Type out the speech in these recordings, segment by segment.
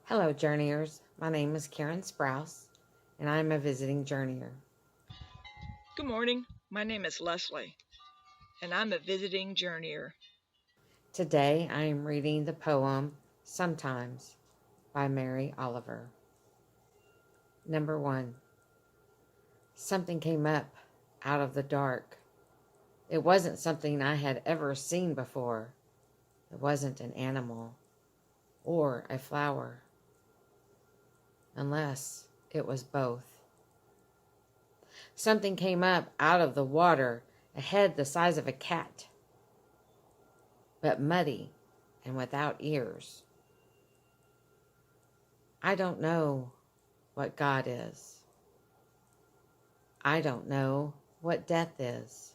Hello, journeyers. My name is Karen Sprouse, and I'm a visiting journeyer. Good morning. My name is Leslie, and I'm a visiting journeyer. Today, I am reading the poem Sometimes by Mary Oliver. Number 1. Something came up out of the dark. It wasn't something I had ever seen before. It wasn't an animal or a flower, unless it was both. Something came up out of the water, a head the size of a cat, but muddy and without ears. I don't know what God is. I don't know what death is.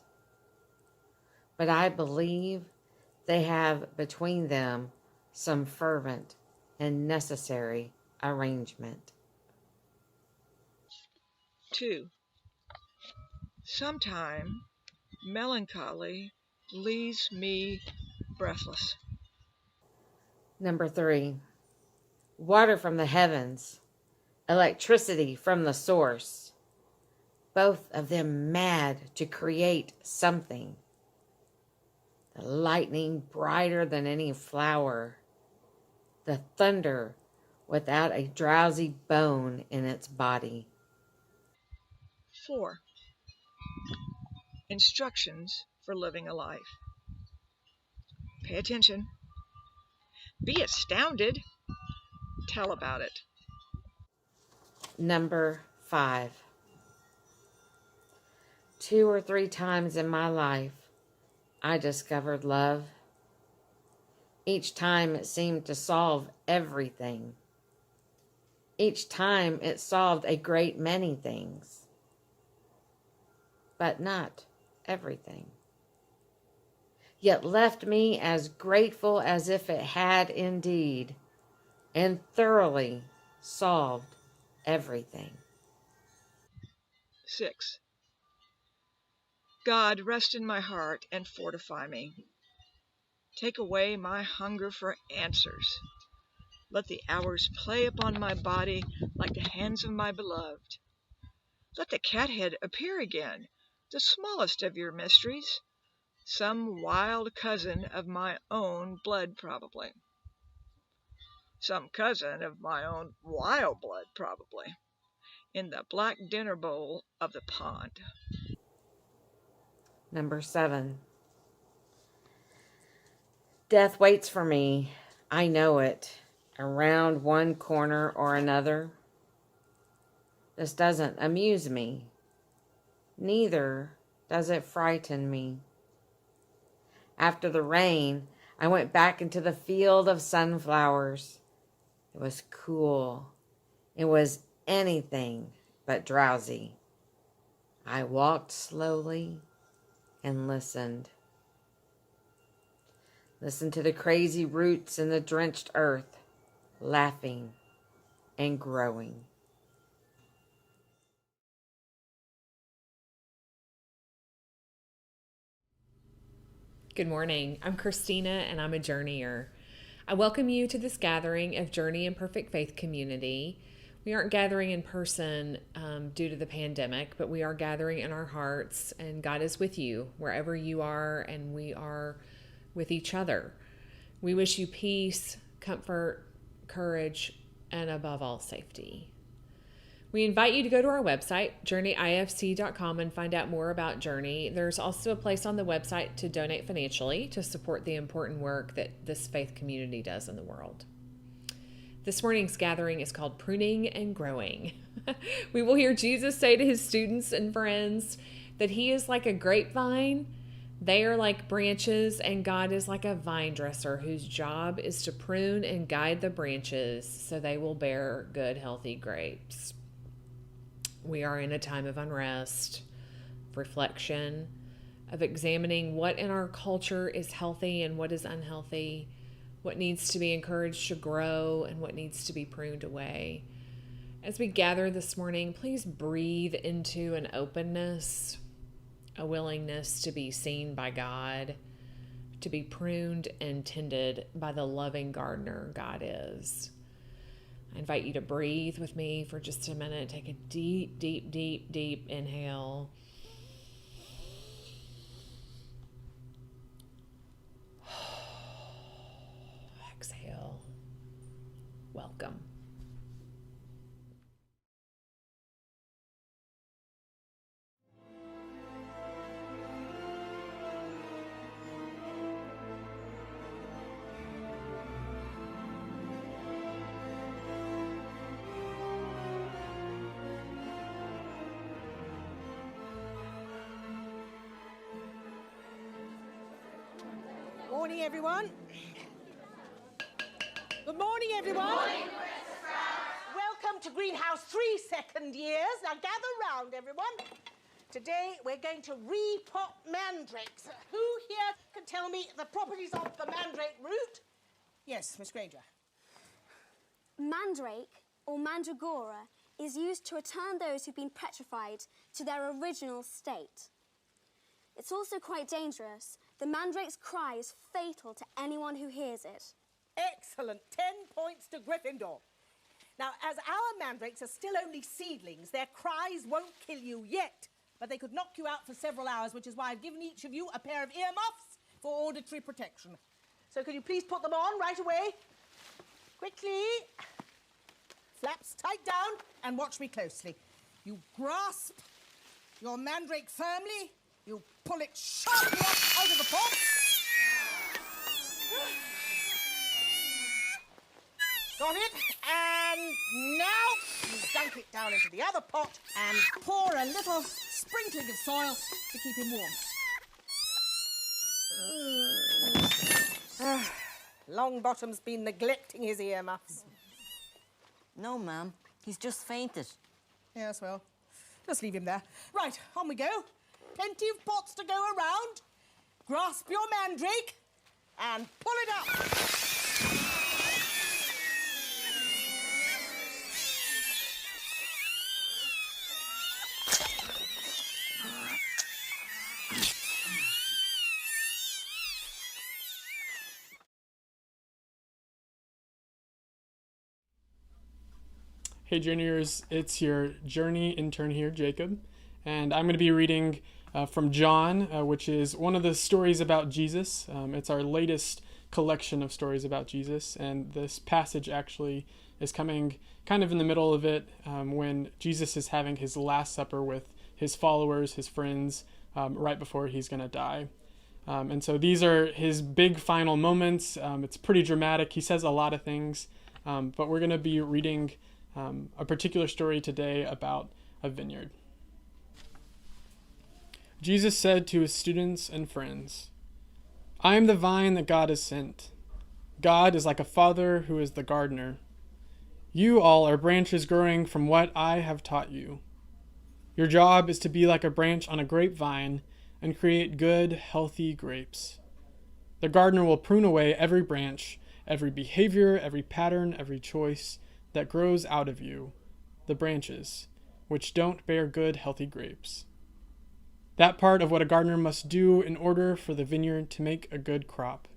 But I believe they have between them some fervent and necessary arrangement. 2. Sometime melancholy leaves me breathless. Number 3. Water from the heavens, electricity from the source, both of them mad to create something. The lightning brighter than any flower, the thunder without a drowsy bone in its body. 4. Instructions for living a life. Pay attention. Be astounded. Tell about it. Number 5. 2 or 3 times in my life, I discovered love. Each time it seemed to solve everything. Each time it solved a great many things, but not everything. Yet left me as grateful as if it had indeed, and thoroughly solved everything. 6. God, rest in my heart and fortify me. Take away my hunger for answers. Let the hours play upon my body like the hands of my beloved. Let the cathead appear again, the smallest of your mysteries, some wild cousin of my own blood probably. Some cousin of my own wild blood probably, in the black dinner bowl of the pond. Number 7. Death waits for me. I know it. Around one corner or another. This doesn't amuse me. Neither does it frighten me. After the rain, I went back into the field of sunflowers. It was cool. It was anything but drowsy. I walked slowly and listened. Listened to the crazy roots in the drenched earth, laughing and growing. Good morning. I'm Christina and I'm a journeyer. I welcome you to this gathering of Journey and Perfect Faith community. We aren't gathering in person due to the pandemic, but we are gathering in our hearts, and God is with you wherever you are, and we are with each other. We wish you peace, comfort, courage, and above all, safety. We invite you to go to our website, journeyifc.com, and find out more about Journey. There's also a place on the website to donate financially to support the important work that this faith community does in the world. This morning's gathering is called Pruning and Growing. We will hear Jesus say to his students and friends that he is like a grapevine, they are like branches, and God is like a vine dresser whose job is to prune and guide the branches so they will bear good, healthy grapes. We are in a time of unrest, of reflection, of examining what in our culture is healthy and what is unhealthy, what needs to be encouraged to grow and what needs to be pruned away. As we gather this morning, please breathe into an openness, a willingness to be seen by God, to be pruned and tended by the loving gardener God is. I invite you to breathe with me for just a minute. Take a deep, deep, deep, deep inhale. Exhale. Welcome. Morning, everyone. Good morning, everyone. Good morning, welcome to Greenhouse 3 second years. Now gather round, everyone. Today we're going to repot mandrakes. Who here can tell me the properties of the mandrake root? Yes, Miss Granger. Mandrake, or mandragora, is used to return those who've been petrified to their original state. It's also quite dangerous. The mandrake's cry is fatal to anyone who hears it. Excellent. 10 points to Gryffindor. Now, as our mandrakes are still only seedlings, their cries won't kill you yet, but they could knock you out for several hours, which is why I've given each of you a pair of earmuffs for auditory protection. So could you please put them on right away? Quickly. Flaps tight down and watch me closely. You grasp your mandrake firmly. You pull it sharply up out of the pot. Got it? And now you dunk it down into the other pot and pour a little sprinkling of soil to keep him warm. Longbottom's been neglecting his earmuffs. No, ma'am. He's just fainted. Yes, well, just leave him there. Right, on we go. Plenty of pots to go around. Grasp your mandrake and pull it up. Hey Journeyers, it's your Journey intern here, Jacob, and I'm going to be reading from John, which is one of the stories about Jesus. It's our latest collection of stories about Jesus, and this passage actually is coming kind of in the middle of it when Jesus is having his Last Supper with his followers, his friends, right before he's going to die. And so these are his big final moments. It's pretty dramatic. He says a lot of things, but we're going to be reading a particular story today about a vineyard. Jesus said to his students and friends, "I am the vine that God has sent. God is like a father who is the gardener. You all are branches growing from what I have taught you. Your job is to be like a branch on a grapevine and create good, healthy grapes. The gardener will prune away every branch, every behavior, every pattern, every choice that grows out of you, the branches, which don't bear good, healthy grapes. That part of what a gardener must do in order for the vineyard to make a good crop.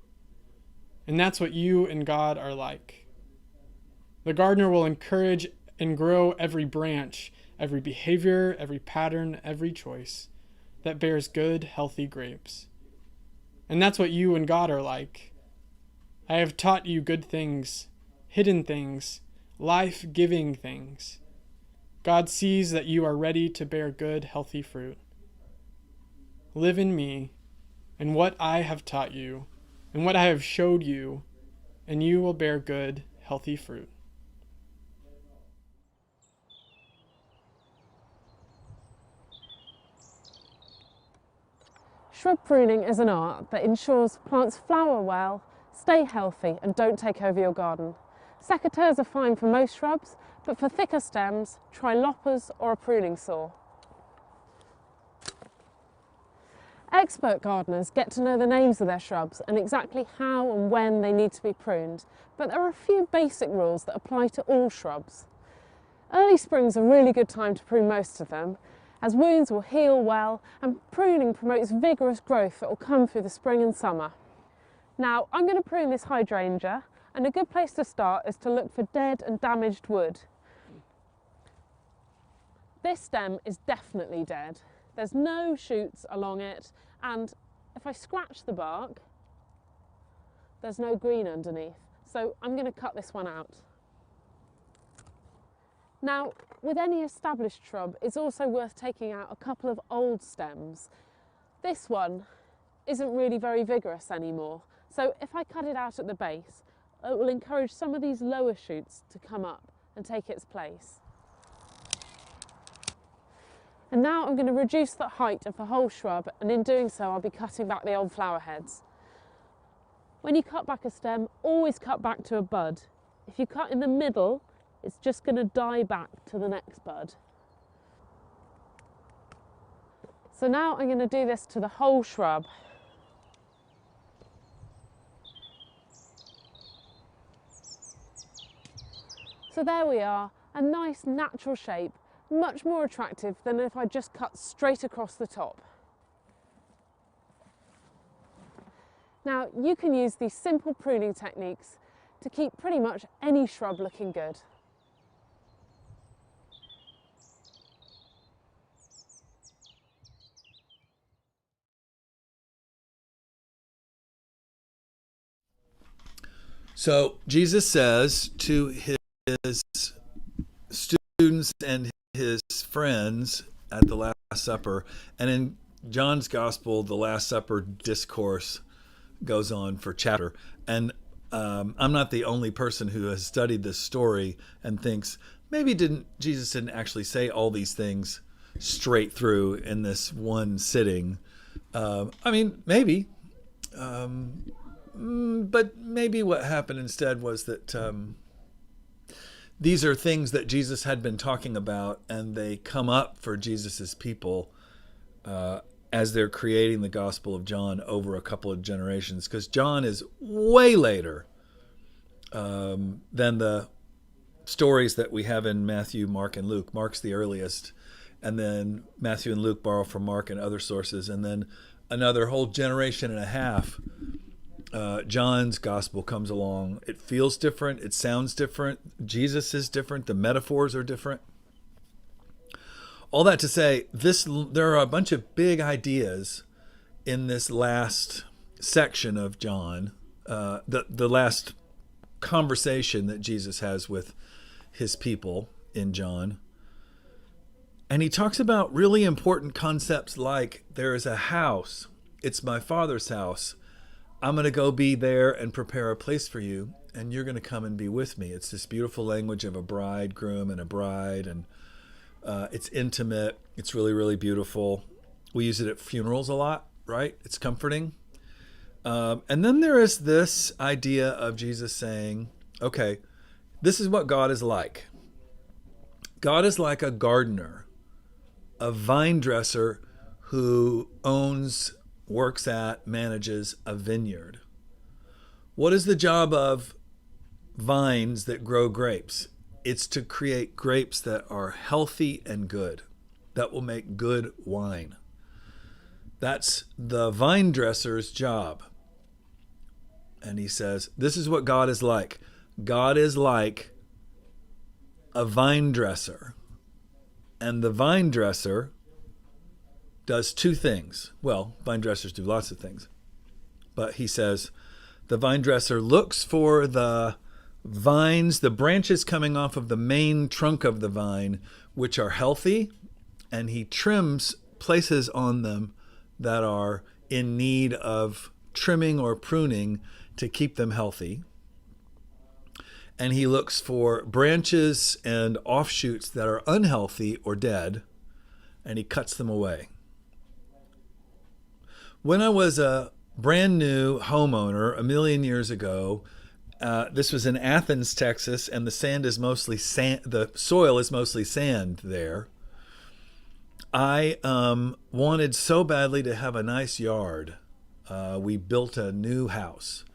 And that's what you and God are like. The gardener will encourage and grow every branch, every behavior, every pattern, every choice that bears good, healthy grapes. And that's what you and God are like. I have taught you good things, hidden things, life-giving things. God sees that you are ready to bear good, healthy fruit. Live in me, and what I have taught you, and what I have showed you, and you will bear good, healthy fruit." Shrub pruning is an art that ensures plants flower well, stay healthy and don't take over your garden. Secateurs are fine for most shrubs, but for thicker stems, try loppers or a pruning saw. Expert gardeners get to know the names of their shrubs and exactly how and when they need to be pruned, but there are a few basic rules that apply to all shrubs. Early spring's a really good time to prune most of them, as wounds will heal well and pruning promotes vigorous growth that will come through the spring and summer. Now, I'm going to prune this hydrangea. And a good place to start is to look for dead and damaged wood. This stem is definitely dead. There's no shoots along it, and if I scratch the bark, there's no green underneath. So I'm going to cut this one out. Now, with any established shrub, it's also worth taking out a couple of old stems. This one isn't really very vigorous anymore, so if I cut it out at the base, it will encourage some of these lower shoots to come up and take its place. And now I'm going to reduce the height of the whole shrub, and in doing so I'll be cutting back the old flower heads. When you cut back a stem, always cut back to a bud. If you cut in the middle, it's just going to die back to the next bud. So now I'm going to do this to the whole shrub. So there we are, a nice natural shape, much more attractive than if I just cut straight across the top. Now you can use these simple pruning techniques to keep pretty much any shrub looking good. So Jesus says to his students and his friends at the Last Supper, and in John's Gospel, the Last Supper discourse goes on for chapter. And I'm not the only person who has studied this story and thinks maybe Jesus didn't actually say all these things straight through in this one sitting. I mean, maybe. But maybe what happened instead was that these are things that Jesus had been talking about, and they come up for Jesus's people as they're creating the Gospel of John over a couple of generations, because John is way later than the stories that we have in Matthew, Mark, and Luke. Mark's the earliest, and then Matthew and Luke borrow from Mark and other sources, and then another whole generation and a half John's gospel comes along. It feels different. It sounds different. Jesus is different. The metaphors are different. All that to say, there are a bunch of big ideas in this last section of John, the last conversation that Jesus has with his people in John. And he talks about really important concepts like there is a house. It's my Father's house. I'm going to go be there and prepare a place for you, and you're going to come and be with me. It's this beautiful language of a bridegroom and a bride, and it's intimate. It's really, really beautiful. We use it at funerals a lot, right? It's comforting. And then there is this idea of Jesus saying, okay, this is what God is like. God is like a gardener, a vine dresser who works at, manages a vineyard. What is the job of vines that grow grapes? It's to create grapes that are healthy and good, that will make good wine. That's the vine dresser's job. And he says, this is what God is like. God is like a vine dresser. And the vine dresser does two things. Well, vine dressers do lots of things. But he says the vine dresser looks for the vines, the branches coming off of the main trunk of the vine, which are healthy, and he trims places on them that are in need of trimming or pruning to keep them healthy. And he looks for branches and offshoots that are unhealthy or dead, and he cuts them away. When I was a brand new homeowner a million years ago, this was in Athens, Texas, and the sand is mostly sand. The soil is mostly sand there. I wanted so badly to have a nice yard. We built a new house,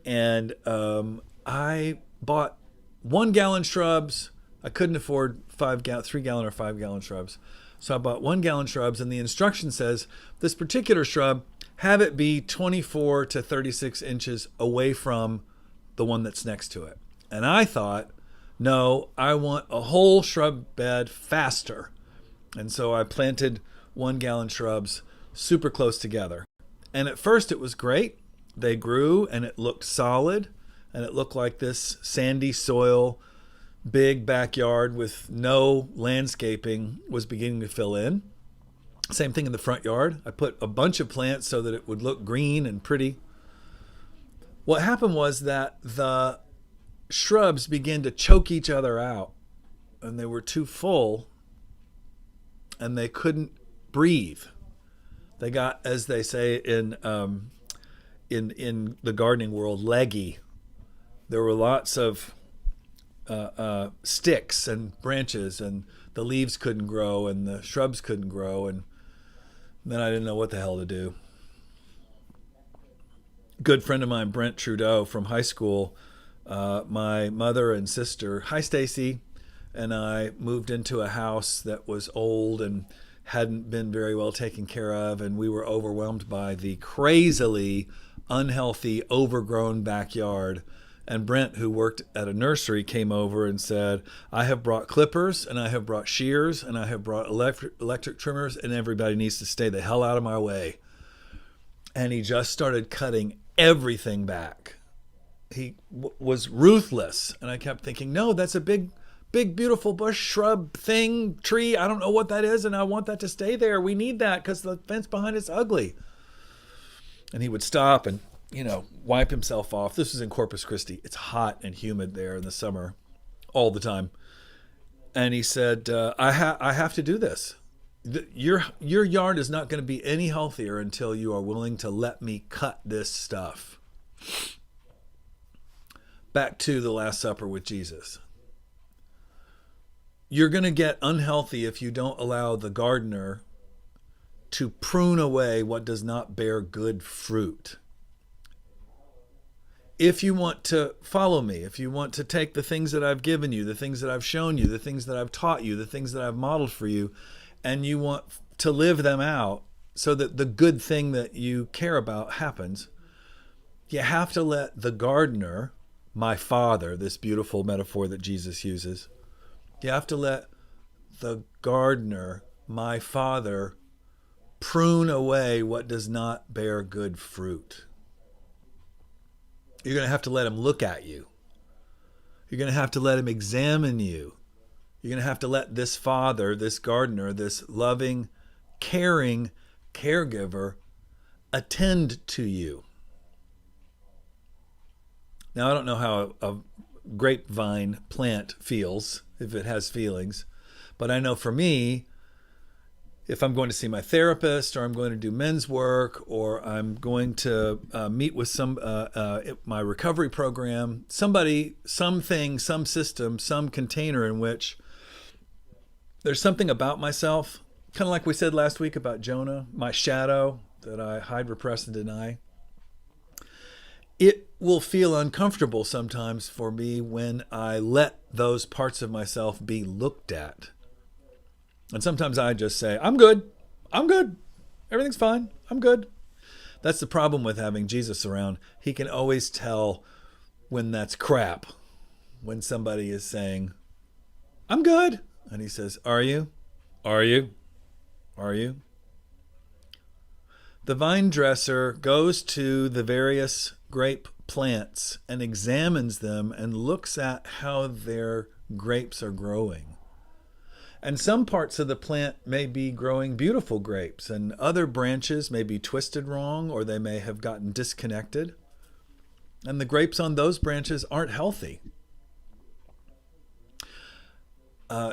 and I bought 1 gallon shrubs. I couldn't afford 3 gallon or 5 gallon shrubs. So I bought 1 gallon shrubs, and the instruction says this particular shrub, have it be 24 to 36 inches away from the one that's next to it. And I thought, no, I want a whole shrub bed faster. And so I planted 1 gallon shrubs super close together. And at first it was great. They grew and it looked solid. And it looked like this sandy soil, big backyard with no landscaping was beginning to fill in. Same thing in the front yard. I put a bunch of plants so that it would look green and pretty. What happened was that the shrubs began to choke each other out, and they were too full, and they couldn't breathe. They got, as they say in the gardening world, leggy. There were lots of sticks and branches, and the leaves couldn't grow, and the shrubs couldn't grow, and then I didn't know what the hell to do. Good friend of mine, Brent Trudeau from high school, my mother and sister, hi Stacy, and I moved into a house that was old and hadn't been very well taken care of, and we were overwhelmed by the crazily unhealthy, overgrown backyard. And Brent, who worked at a nursery, came over and said, I have brought clippers, and I have brought shears, and I have brought electric trimmers, and everybody needs to stay the hell out of my way. And he just started cutting everything back. He was ruthless. And I kept thinking, no, that's a big, beautiful bush, shrub thing, tree. I don't know what that is, and I want that to stay there. We need that because the fence behind it's ugly. And he would stop and wipe himself off. This was in Corpus Christi. It's hot and humid there in the summer all the time. And he said, I have to do this. Your yard is not going to be any healthier until you are willing to let me cut this stuff. Back to the Last Supper with Jesus. You're going to get unhealthy if you don't allow the gardener to prune away what does not bear good fruit. If you want to follow me, if you want to take the things that I've given you, the things that I've shown you, the things that I've taught you, the things that I've modeled for you, and you want to live them out so that the good thing that you care about happens, you have to let the gardener, my Father, this beautiful metaphor that Jesus uses, you have to let the gardener, my Father, prune away what does not bear good fruit. You're going to have to let him look at you. You're going to have to let him examine you. You're going to have to let this father, this gardener, this loving, caring caregiver attend to you. Now, I don't know how a grapevine plant feels, if it has feelings, but I know for me, if I'm going to see my therapist, or I'm going to do men's work, or I'm going to meet with my recovery program, somebody, something, some system, some container in which there's something about myself, kind of like we said last week about Jonah, my shadow that I hide, repress, and deny. It will feel uncomfortable sometimes for me when I let those parts of myself be looked at. And sometimes I just say, I'm good. Everything's fine. I'm good. That's the problem with having Jesus around. He can always tell when that's crap. When somebody is saying, I'm good. And he says, are you? Are you? Are you? The vine dresser goes to the various grape plants and examines them and looks at how their grapes are growing. And some parts of the plant may be growing beautiful grapes, and other branches may be twisted wrong, or they may have gotten disconnected. And the grapes on those branches aren't healthy.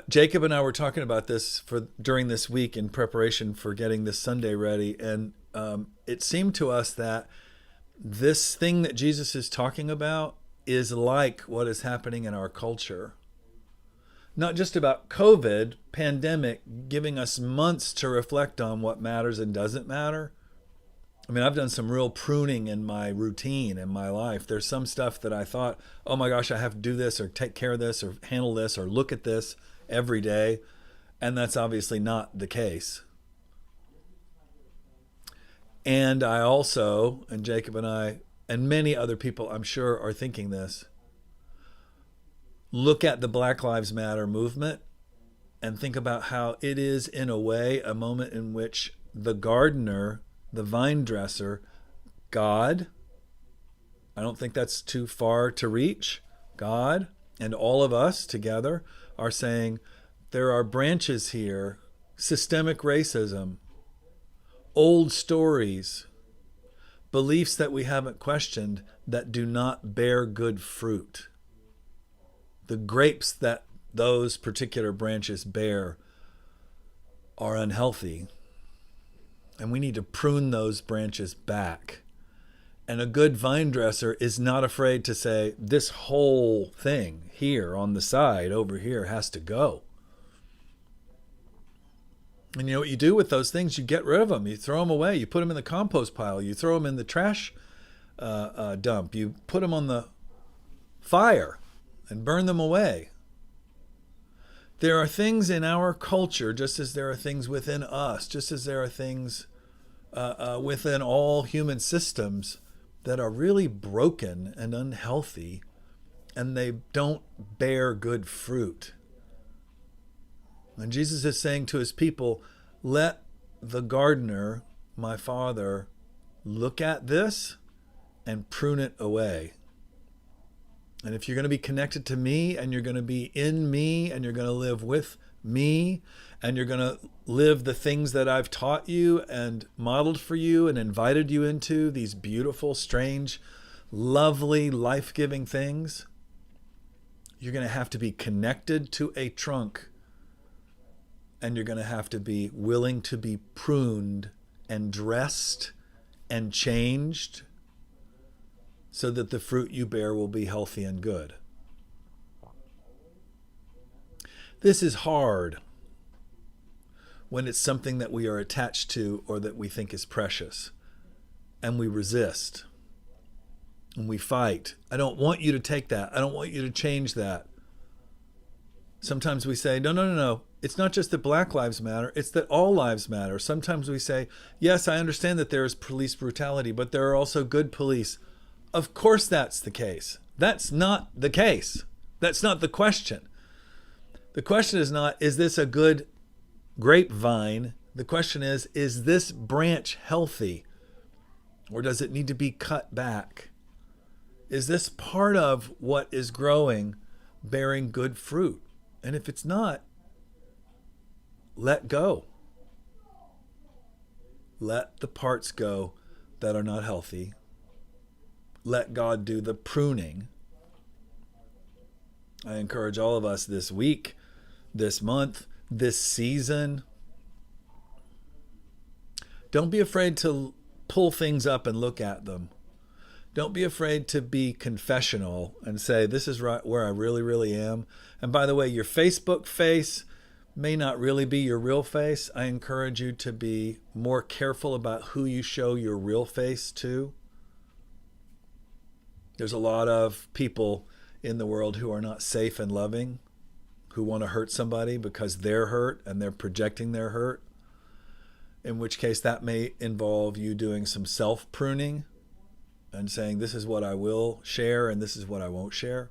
Jacob and I were talking about this during this week in preparation for getting this Sunday ready, and it seemed to us that this thing that Jesus is talking about is like what is happening in our culture. Not just about COVID, pandemic, giving us months to reflect on what matters and doesn't matter. I mean, I've done some real pruning in my routine in my life. There's some stuff that I thought, oh my gosh, I have to do this or take care of this or handle this or look at this every day. And that's obviously not the case. And I also, and Jacob and I and many other people, I'm sure, are thinking this. Look at the Black Lives Matter movement and think about how it is, in a way, a moment in which the gardener, the vine dresser, God, I don't think that's too far to reach, God and all of us together are saying there are branches here, systemic racism, old stories, beliefs that we haven't questioned that do not bear good fruit. The grapes that those particular branches bear are unhealthy, and we need to prune those branches back. And a good vine dresser is not afraid to say, this whole thing here on the side over here has to go. And you know what you do with those things? You get rid of them. You throw them away. You put them in the compost pile. You throw them in the trash dump. You put them on the fire and burn them away. There are things in our culture, just as there are things within us, just as there are things within all human systems that are really broken and unhealthy, and they don't bear good fruit. And Jesus is saying to his people, let the gardener, my Father, look at this and prune it away. And if you're going to be connected to me, and you're going to be in me, and you're going to live with me, and you're going to live the things that I've taught you and modeled for you and invited you into, these beautiful, strange, lovely, life-giving things, you're going to have to be connected to a trunk, and you're going to have to be willing to be pruned and dressed and changed so that the fruit you bear will be healthy and good. This is hard when it's something that we are attached to or that we think is precious, and we resist and we fight. I don't want you to take that. I don't want you to change that. Sometimes we say, no. It's not just that Black lives matter, it's that all lives matter. Sometimes we say, yes, I understand that there is police brutality, but there are also good police. Of course that's the case. That's not the case. That's not the question. The question is not, is this a good grapevine? The question is this branch healthy? Or does it need to be cut back? Is this part of what is growing, bearing good fruit? And if it's not, let go. Let the parts go that are not healthy. Let God do the pruning. I encourage all of us this week, this month, this season. Don't be afraid to pull things up and look at them. Don't be afraid to be confessional and say, this is right where I really, really am. And by the way, your Facebook face may not really be your real face. I encourage you to be more careful about who you show your real face to. There's a lot of people in the world who are not safe and loving, who want to hurt somebody because they're hurt and they're projecting their hurt, in which case that may involve you doing some self-pruning and saying, this is what I will share and this is what I won't share.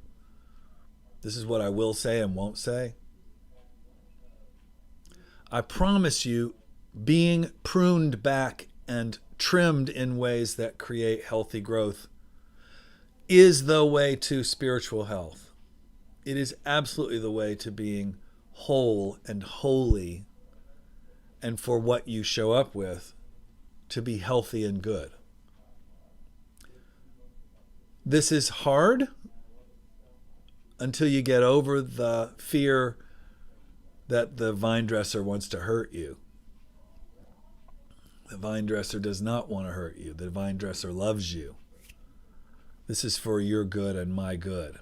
This is what I will say and won't say. I promise you, being pruned back and trimmed in ways that create healthy growth is the way to spiritual health. It is absolutely the way to being whole and holy, and for what you show up with to be healthy and good. This is hard until you get over the fear that the vine dresser wants to hurt you. The vine dresser does not want to hurt you. The vine dresser loves you. This is for your good and my good.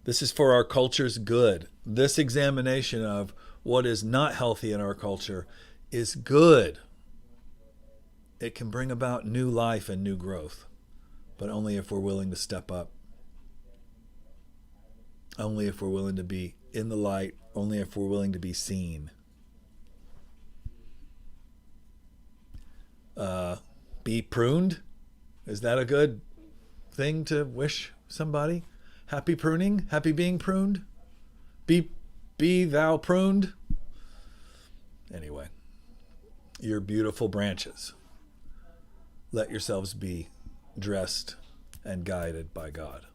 This is for our culture's good. This examination of what is not healthy in our culture is good. It can bring about new life and new growth, but only if we're willing to step up. Only if we're willing to be in the light. Only if we're willing to be seen. Be pruned Is that a good thing to wish somebody? Happy pruning? Happy being pruned? Be thou pruned? Anyway, you're beautiful branches. Let yourselves be dressed and guided by God.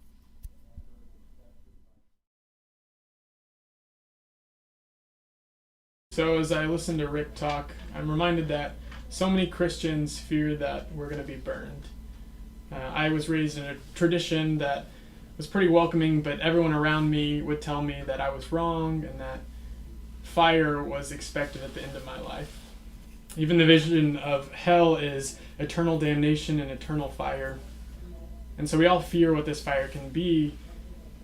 So as I listen to Rick talk, I'm reminded that so many Christians fear that we're going to be burned. I was raised in a tradition that was pretty welcoming, but everyone around me would tell me that I was wrong and that fire was expected at the end of my life. Even the vision of hell is eternal damnation and eternal fire. And so we all fear what this fire can be,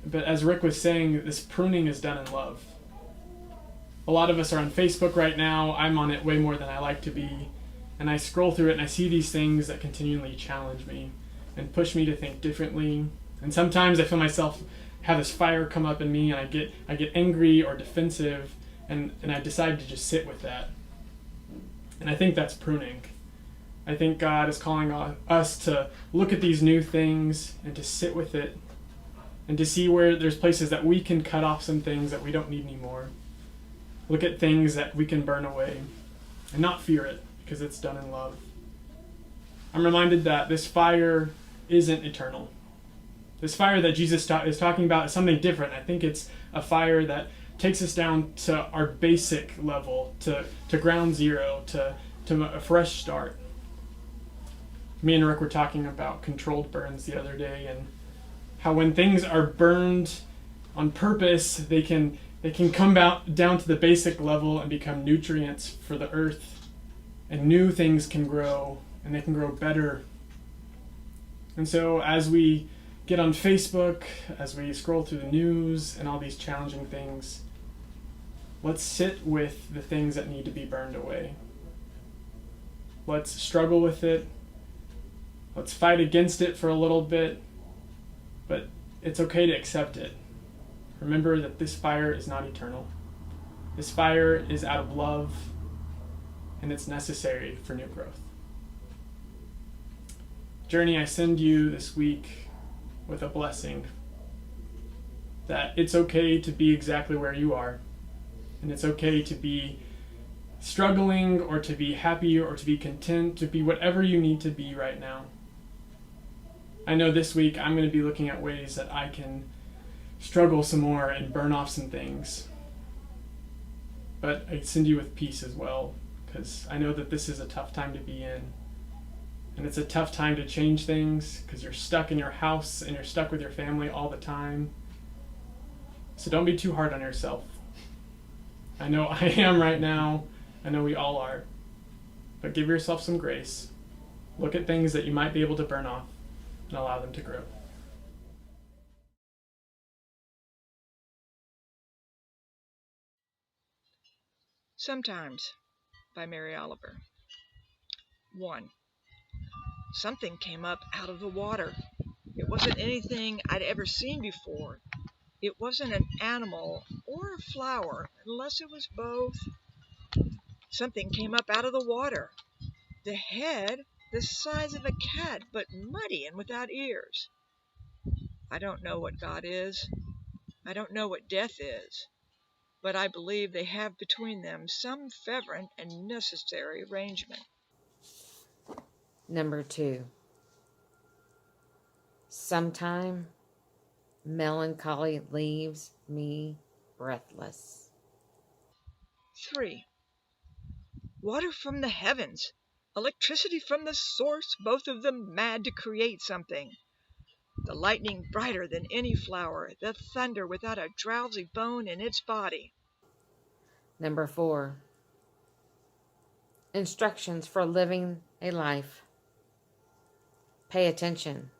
but as Rick was saying, this pruning is done in love. A lot of us are on Facebook right now. I'm on it way more than I like to be. And I scroll through it and I see these things that continually challenge me and push me to think differently. And sometimes I feel myself have this fire come up in me and I get angry or defensive and I decide to just sit with that. And I think that's pruning. I think God is calling us to look at these new things and to sit with it and to see where there's places that we can cut off some things that we don't need anymore. Look at things that we can burn away and not fear it because it's done in love. I'm reminded that this fire isn't eternal. This fire that Jesus is talking about is something different. I think it's a fire that takes us down to our basic level, to ground zero, to a fresh start. Me and Rick were talking about controlled burns the other day and how when things are burned on purpose, they can come down to the basic level and become nutrients for the earth, and new things can grow, and they can grow better. And so as we get on Facebook, as we scroll through the news and all these challenging things, let's sit with the things that need to be burned away. Let's struggle with it. Let's fight against it for a little bit, but it's okay to accept it. Remember that this fire is not eternal. This fire is out of love, and it's necessary for new growth. Journey, I send you this week with a blessing that it's okay to be exactly where you are, and it's okay to be struggling or to be happy or to be content, to be whatever you need to be right now. I know this week I'm going to be looking at ways that I can struggle some more and burn off some things. But I send you with peace as well, because I know that this is a tough time to be in. And it's a tough time to change things, because you're stuck in your house and you're stuck with your family all the time. So don't be too hard on yourself. I know I am right now. I know we all are. But give yourself some grace. Look at things that you might be able to burn off and allow them to grow. Sometimes, by Mary Oliver. 1. Something came up out of the water. It wasn't anything I'd ever seen before. It wasn't an animal or a flower, unless it was both. Something came up out of the water. The head, the size of a cat, but muddy and without ears. I don't know what God is. I don't know what death is. But I believe they have between them some fervent and necessary arrangement. Number 2. Sometime melancholy leaves me breathless. 3. Water from the heavens, electricity from the source, both of them mad to create something. The lightning brighter than any flower, the thunder without a drowsy bone in its body. Number 4. Instructions for living a life. Pay attention.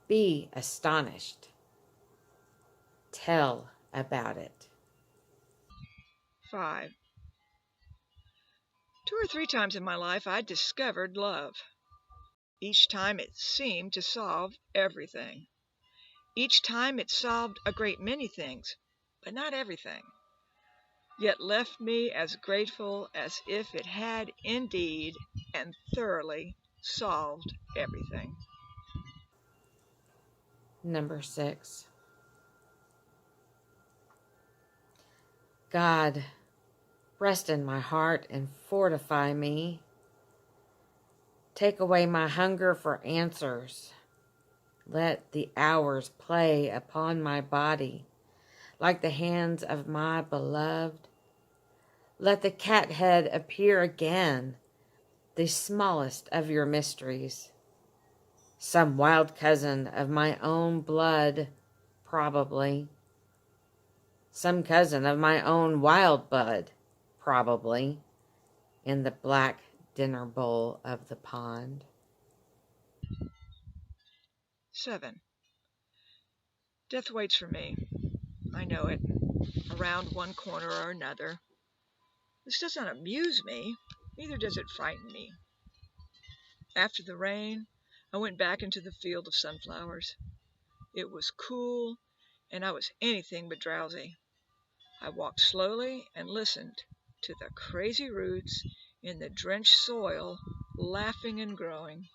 Be astonished. Tell about it. 5. 2 or 3 times in my life I discovered love. Each time it seemed to solve everything. Each time it solved a great many things, but not everything. Yet left me as grateful as if it had indeed and thoroughly solved everything. Number 6. God, rest in my heart and fortify me. Take away my hunger for answers. Let the hours play upon my body like the hands of my beloved. Let the cat head appear again, the smallest of your mysteries. Some wild cousin of my own blood, probably. Some cousin of my own wild bud, probably, in the black dinner bowl of the pond. 7. Death waits for me. I know it. Around one corner or another. This does not amuse me, neither does it frighten me. After the rain, I went back into the field of sunflowers. It was cool, and I was anything but drowsy. I walked slowly and listened to the crazy roots in the drenched soil laughing and growing.